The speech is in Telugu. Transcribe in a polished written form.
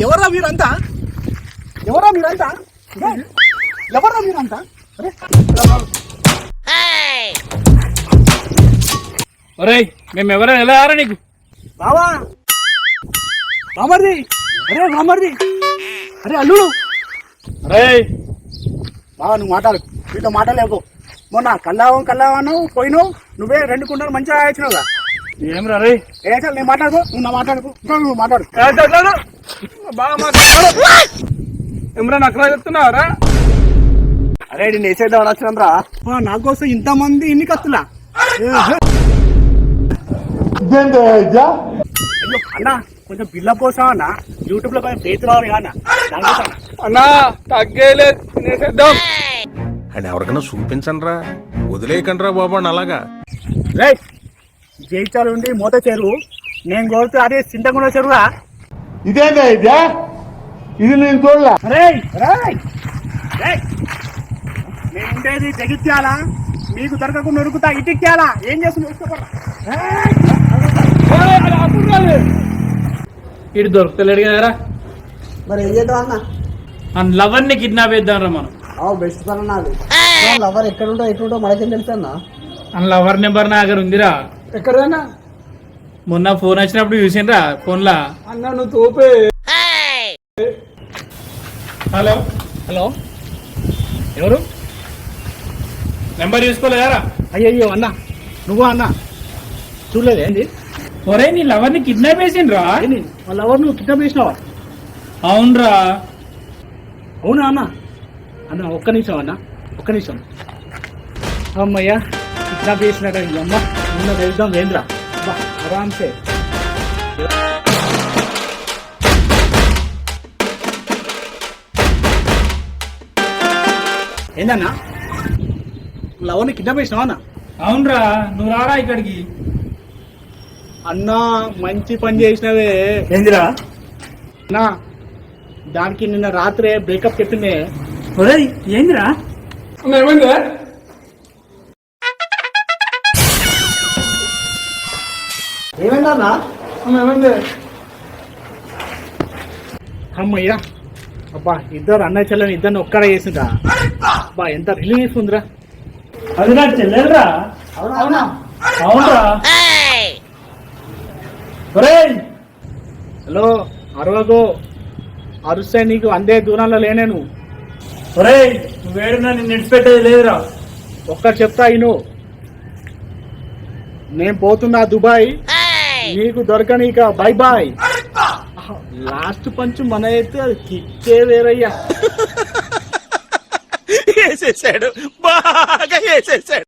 ఎవరా మీరంతా? ఎవరా మీరంతా? ఎవరా మీరంతా? ఒరేయ్ మేము ఎవరైనా ఎలా ఆరా నీకు? బావా బామర్ది, అరే బామర్ది, అరే అల్లుడు. అరే బావా నువ్వు మాట్లాడు, నీతో మాట్లాడలేకు. మొన్న కల్లావన్నావు పోయినావు, నువ్వే 2 కుండలు మంచిగా వేసినావుగా. ఏం రా రే? సార్ నేను మాట్లాడుకో, నువ్వు నా మాట్లాడుకో, నువ్వు మాట్లాడు. బాగా మాట్లాడు. ఏమరా నక్కరా చెప్తున్నావరా? అరే నేను వేసేద్దామని వచ్చినాం రా. నా కోసం ఇంతమంది ఇన్ని కత్తులా? అయ్యో అన్నా కొంచెం బిల్ల కోసం అన్న, యూట్యూబ్ లో కొంచెం ఫేస్ రావాలి అన్న. అన్నా తగ్గేలేదు, నేసేద్దాం. అండ్ ఎవరికైనా చూపించండి రా, వదిలేయకండి రా బాబు అని అలాగా. రైట్ జైచాలు ఉండి మూత చెరువు, నేను కోరుతూ అదే చింతకుండా చెరువురా. ఇదేందా ఇదే? ఇది నేను చూడలే. నేను ఉండేది జగిత్యాలా, మీకు దొరకకుండా ఉరుకుతా ఇటిక్యాలా. ఏం చేస్తుంది? ఇటు దొరుకుతలేడు కదరా. మరి ఏం చేద్దాం అన్న? అండ్ లవర్ ని కిడ్నాప్ చేద్దాం రా మనం. బెస్ట్ పని నాది. లవర్ ఎక్కడుంటో ఎట్లుంటో మనకేం తెలుసు అన్న. అండ్ లవర్ నెంబర్ నా దగ్గర ఉందిరా. ఎక్కడన్నా? మొన్న ఫోన్ వచ్చినప్పుడు చూసిండ్రా ఫోన్ లా. అన్న నువ్వు తోపే. హలో హలో ఎవరు? నెంబర్ చూసుకోలేదారా? అయ్యయ్యో అన్న, నువ్వా అన్న? చూడలేదు ఏంది? ఒరే నీ లవర్ ని కిడ్నాప్ చేసిండ్రా. వాళ్ళ ఎవరు నువ్వు కిడ్నాప్ చేసినావా? అవునరా. అవునా అన్న? అన్న ఒక్క నిమిషం అన్న, ఒక్క నిమిషం. అమ్మయ్యా కిడ్నాప్ చేసినాడ అమ్మ. నిన్న వెళ్దాం ఏంద్రా ఆరామ్సే. ఏందన్నా లవర్ని కిడ్నాప్ చేసినావా అన్న? అవునరా, నువ్వు రారా ఇక్కడికి. అన్నా మంచి పని చేసినవే. ఏందిరా? అన్నా దానికి నిన్న రాత్రే బ్రేకప్ చెప్పిందే. ఒరేయ్ ఏందిరా? ఏమైందా? ఏమైందన్నా? ఏమైంది? అమ్మయ్యా అబ్బా, ఇద్దరు అన్నయ్య చెల్లెని ఇద్దరిని ఒక్కడ చేసిందా. అబ్బా ఎంత రిలీఫ్ ఉందిరా. అది నాకు చెల్లెలరా. అవునా? అవునరా. ఒరేయ్ హలో అరవగో, అరుస్తే నీకు అందే దూరంలో లేనేను. ఒరేయ్ నువ్వేడున్నా నిన్ను విడిచిపెట్టేది లేదురా. ఒక్కటి చెప్తా ఇను, నేను పోతున్నా దుబాయ్, నీకు దొరకనీక బై బాయ్. లాస్ట్ పంచ్ మన అయితే అది కిక్కే వేరయ్యా. వేసేసాడు, బాగా వేసేసాడు.